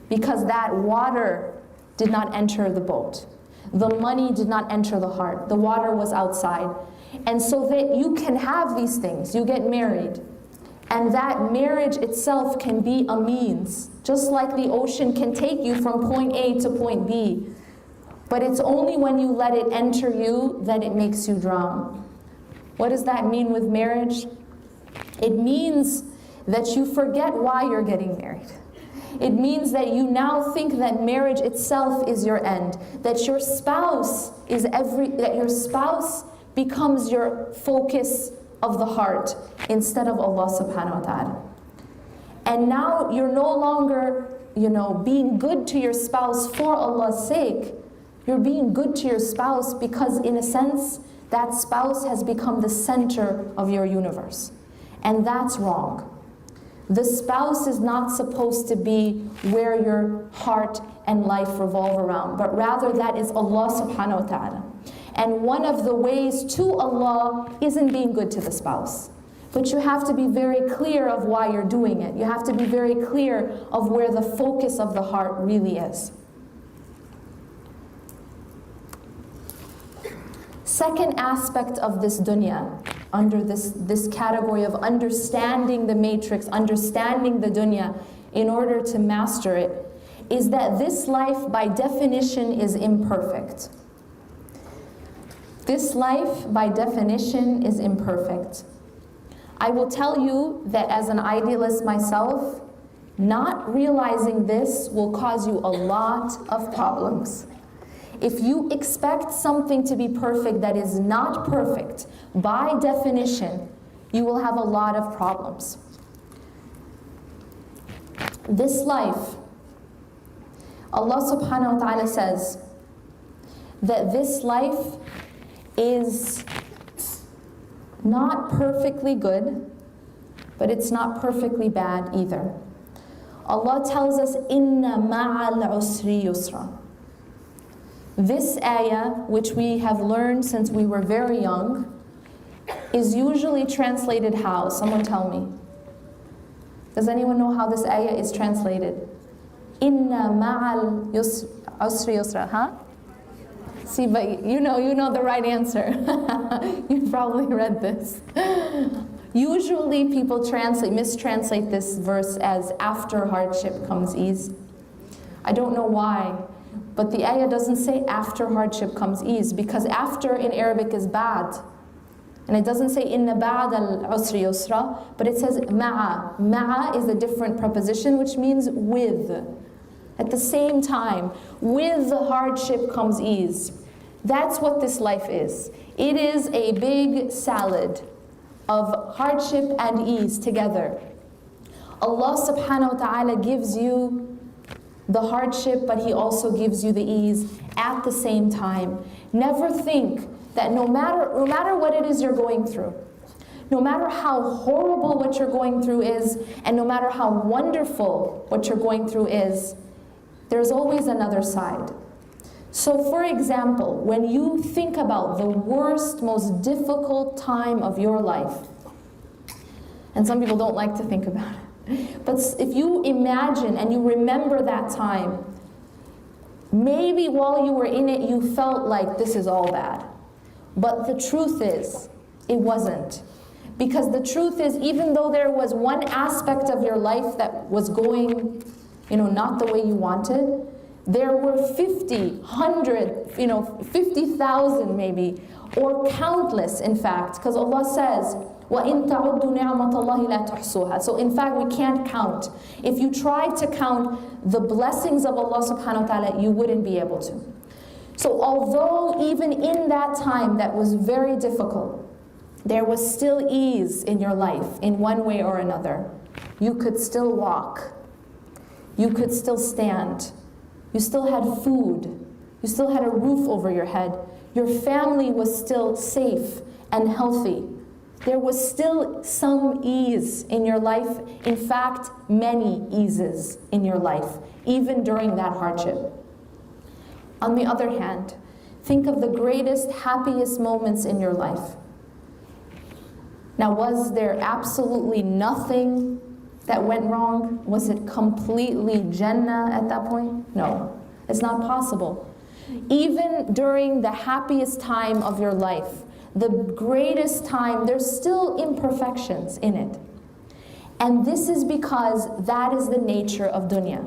because that water did not enter the boat. The money did not enter the heart. The water was outside. And so that you can have these things, you get married, and that marriage itself can be a means, just like the ocean can take you from point A to point B. But it's only when you let it enter you that it makes you drown. What does that mean with marriage? It means that you forget why you're getting married. It means that you now think that marriage itself is your end, that your spouse becomes your focus of the heart instead of Allah subhanahu wa ta'ala. And now you're no longer, being good to your spouse for Allah's sake. You're being good to your spouse because, in a sense, that spouse has become the center of your universe. And that's wrong. The spouse is not supposed to be where your heart and life revolve around, but rather that is Allah subhanahu wa ta'ala. And one of the ways to Allah isn't being good to the spouse. But you have to be very clear of why you're doing it. You have to be very clear of where the focus of the heart really is. Second aspect of this dunya, under this category of understanding the matrix, understanding the dunya in order to master it, is that this life by definition is imperfect. This life by definition is imperfect. I will tell you that as an idealist myself, not realizing this will cause you a lot of problems. If you expect something to be perfect that is not perfect, by definition, you will have a lot of problems. This life, Allah subhanahu wa ta'ala says that this life is not perfectly good, but it's not perfectly bad either. Allah tells us, "Inna ma'al usri yusra." This ayah, which we have learned since we were very young, is usually translated how? Someone tell me. Does anyone know how this ayah is translated? Inna ma'al usri yusra, huh? See, but you know the right answer. You probably read this. Usually people mistranslate this verse as after hardship comes ease. I don't know why. But the ayah doesn't say after hardship comes ease, because after in Arabic is bad. And it doesn't say inna ba'd al-usri yusra, but it says ma'a. Ma'a is a different preposition which means with. At the same time, with the hardship comes ease. That's what this life is. It is a big salad of hardship and ease together. Allah subhanahu wa ta'ala gives you the hardship, but He also gives you the ease at the same time. Never think that no matter what it is you're going through, no matter how horrible what you're going through is, and no matter how wonderful what you're going through is, there's always another side. So for example, when you think about the worst, most difficult time of your life, and some people don't like to think about it, but if you imagine and you remember that time, maybe while you were in it, you felt like this is all bad. But the truth is, it wasn't. Because the truth is, even though there was one aspect of your life that was going, not the way you wanted, there were 50, 100, 50,000 maybe, or countless in fact, because Allah says, وَإِن تَعُدُّوا نِعْمَةَ اللَّهِ لَا تُحْصُوهَا. So in fact, we can't count. If you tried to count the blessings of Allah subhanahu wa ta'ala, you wouldn't be able to. So although even in that time that was very difficult, there was still ease in your life in one way or another. You could still walk. You could still stand. You still had food. You still had a roof over your head. Your family was still safe and healthy. There was still some ease in your life. In fact, many eases in your life, even during that hardship. On the other hand, think of the greatest, happiest moments in your life. Now, was there absolutely nothing that went wrong? Was it completely Jannah at that point? No, it's not possible. Even during the happiest time of your life, the greatest time, there's still imperfections in it. And this is because that is the nature of dunya.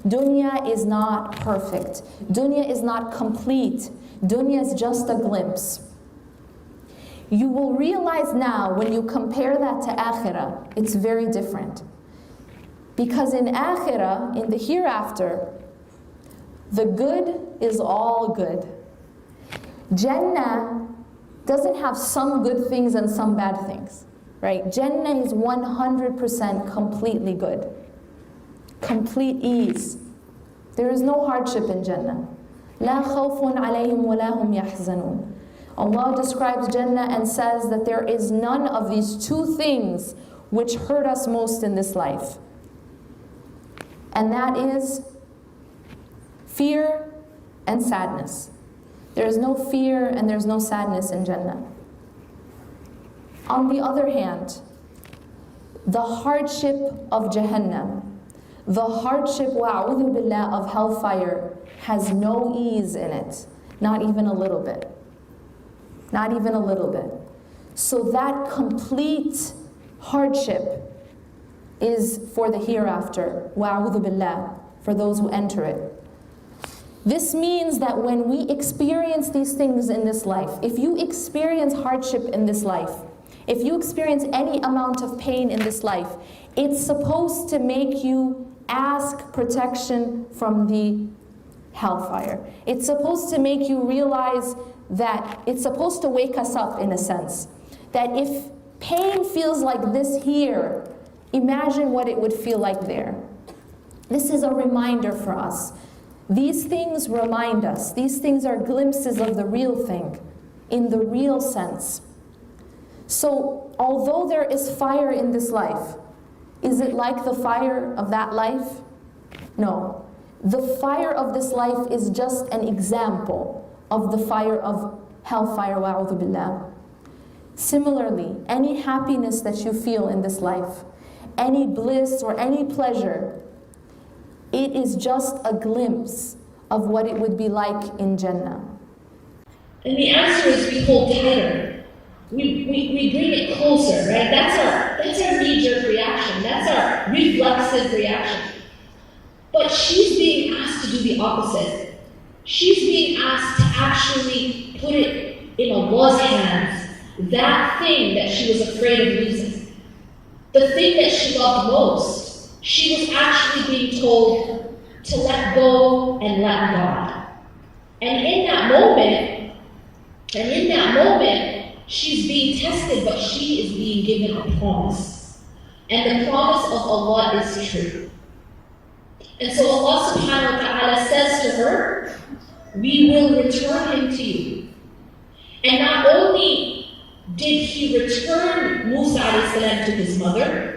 Dunya is not perfect. Dunya is not complete. Dunya is just a glimpse. You will realize now when you compare that to akhirah, it's very different. Because in akhirah, in the hereafter, the good is all good. Jannah doesn't have some good things and some bad things, right? Jannah is 100% completely good. Complete ease. There is no hardship in Jannah. لا خوف عليهم ولا هم يحزنون. Allah describes Jannah and says that there is none of these two things which hurt us most in this life. And that is fear and sadness. There is no fear and there's no sadness in Jannah. On the other hand, the hardship of Jahannam, the hardship, wa'udhu billah, of hellfire has no ease in it. Not even a little bit. Not even a little bit. So that complete hardship is for the hereafter, wa'udhu billah, for those who enter it. This means that when we experience these things in this life, if you experience hardship in this life, if you experience any amount of pain in this life, it's supposed to make you ask protection from the hellfire. It's supposed to make you realize that it's supposed to wake us up in a sense. That if pain feels like this here, imagine what it would feel like there. This is a reminder for us. These things remind us. These things are glimpses of the real thing, in the real sense. So, although there is fire in this life, is it like the fire of that life? No. The fire of this life is just an example of the fire of hellfire, wa'udhu billah. Similarly, any happiness that you feel in this life, any bliss or any pleasure, it is just a glimpse of what it would be like in Jannah. And the answer is we hold tighter. We bring it closer, right? That's our knee-jerk reaction. That's our reflexive reaction. But she's being asked to do the opposite. She's being asked to actually put it in Allah's hands, that thing that she was afraid of losing, the thing that she loved most. She was actually being told to let go and let God. And in that moment, she's being tested, but she is being given a promise. And the promise of Allah is true. And so Allah subhanahu wa ta'ala says to her, we will return him to you. And not only did he return Musa alayhi salam to his mother,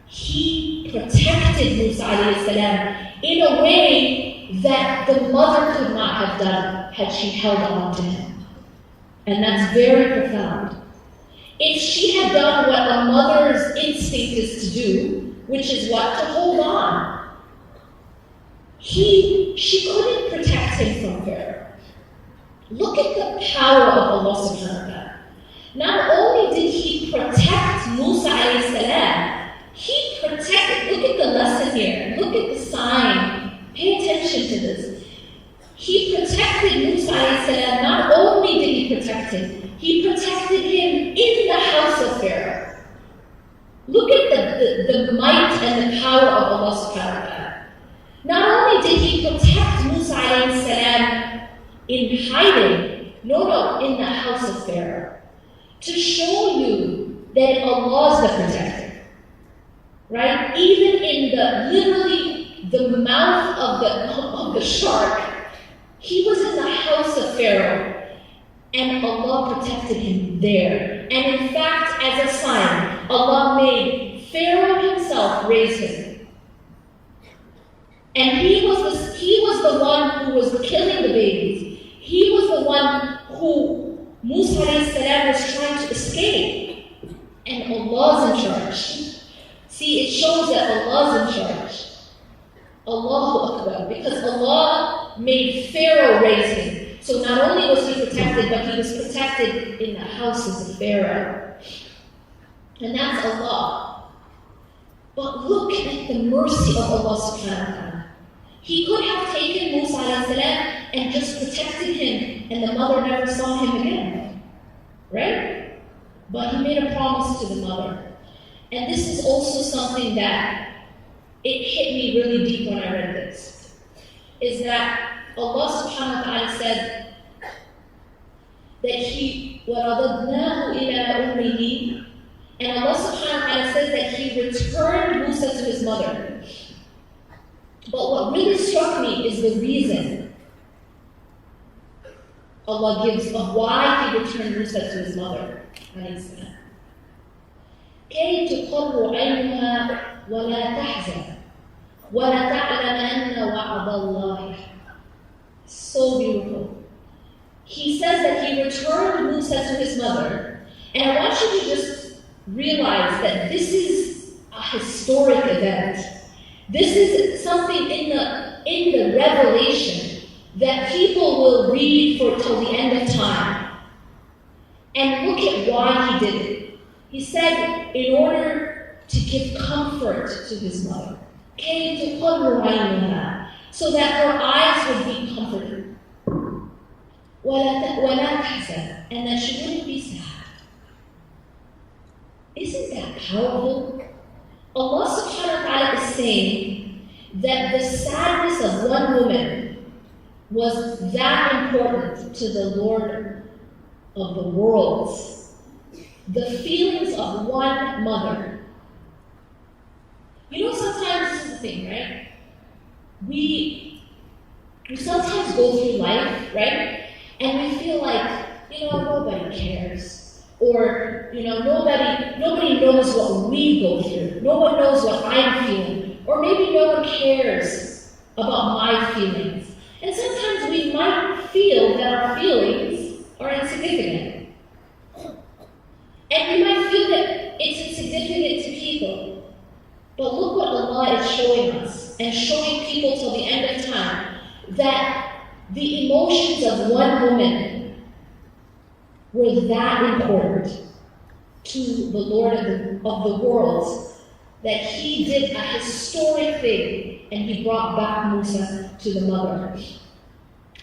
he protected Musa alayhi salam in a way that the mother could not have done had she held on to him. And that's very profound. If she had done what a mother's instinct is to do, which is what? To hold on. She couldn't protect him from Pharaoh. Look at the power of Allah subhanahu wa ta'ala. Not only did he protect Musa alayhi salam, he protected, look at the lesson here, look at the sign, pay attention to this. He protected Musa alayhi salam, not only did he protect him, he protected him in the house of Pharaoh. Look at the might and the power of Allah subhanahu wa ta'ala. Not only did he protect Musa alayhi salam in hiding, no, in the house of Pharaoh, to show you that Allah is the protector. Right? Even in literally the mouth of the shark, he was in the house of Pharaoh, and Allah protected him there. And in fact, as a sign, Allah made Pharaoh himself raise him. And he was the one who was killing the babies. He was the one who Musa alayhi salam was trying to escape. And Allah's in charge. See, See, it shows that Allah's in charge. Allahu Akbar. Because Allah made Pharaoh raise him. So not only was he protected, but he was protected in the houses of Pharaoh. And that's Allah. But look at the mercy of Allah subhanahu wa ta'ala. He could have taken Musa alayhi salam and just protected him, and the mother never saw him again. Right? But he made a promise to the mother. And this is also something that it hit me really deep when I read this. Is that Allah subhanahu wa ta'ala said that He وَرَضَدْنَاهُ إِلَىٰ أُمِّهِ, and Allah subhanahu wa ta'ala says that He returned Musa to his mother. But what really struck me is the reason Allah gives of why He returned Musa to his mother. كَيْ تُقَرُّ عَيْنُهَا وَلَا تَحْزَنْ وَلَتَعْلَمَ أَنَّ وَعْدَ اللَّهِ. So beautiful. He says that He returned Musa to his mother. And I want you to just realize that this is a historic event. This is something in the revelation that people will read for till the end of time. And look at why He did it. He said, in order to give comfort to his mother. So that her eyes would be comforted. And that she wouldn't be sad. Isn't that powerful? Allah subhanahu wa ta'ala is saying that the sadness of one woman was that important to the Lord of the worlds. The feelings of one mother. You know, sometimes this is the thing, right? We sometimes go through life, right? And we feel like, nobody cares. Or, nobody knows what we go through. No one knows what I'm feeling. Or maybe no one cares about my feelings. And sometimes we might feel that our feelings are insignificant. And we might feel that it's insignificant to people. But look what Allah is showing us, and showing people till the end of time, that the emotions of one woman were that important to the Lord of the worlds, that He did a historic thing, and He brought back Musa to the mother.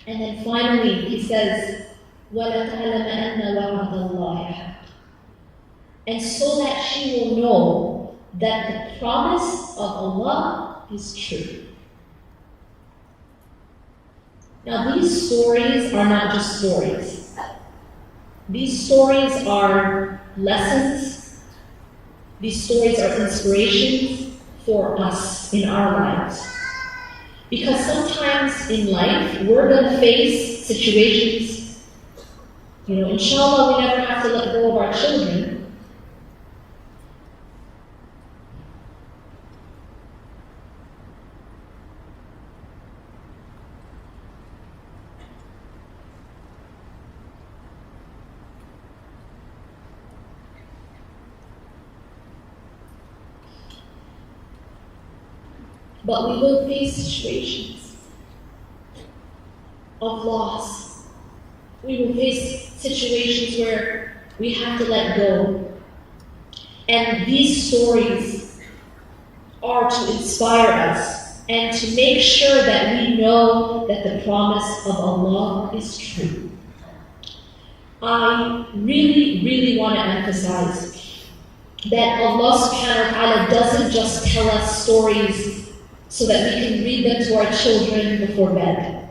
And then finally, He says, وَلَتَعْلَمَ أَنَّ وَعْدَ اللَّهِ حَقٌّ. And so that she will know that the promise of Allah is true. Now, these stories are not just stories. These stories are lessons. These stories are inspirations for us in our lives. Because sometimes in life, we're going to face situations, inshallah, we never have to let go of our children. But we will face situations of loss. We will face situations where we have to let go. And these stories are to inspire us and to make sure that we know that the promise of Allah is true. I really, really want to emphasize that Allah subhanahu wa ta'ala doesn't just tell us stories so that we can read them to our children before bed.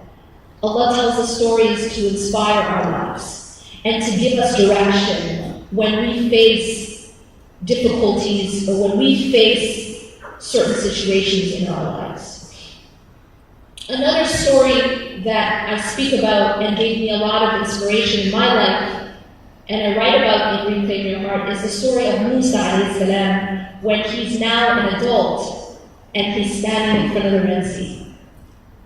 Allah tells us stories to inspire our lives and to give us direction when we face difficulties or when we face certain situations in our lives. Another story that I speak about and gave me a lot of inspiration in my life, and I write about in Reclaim Your Heart, is the story of Musa alayhi salam when he's now an adult and he's standing in front of the Red Sea.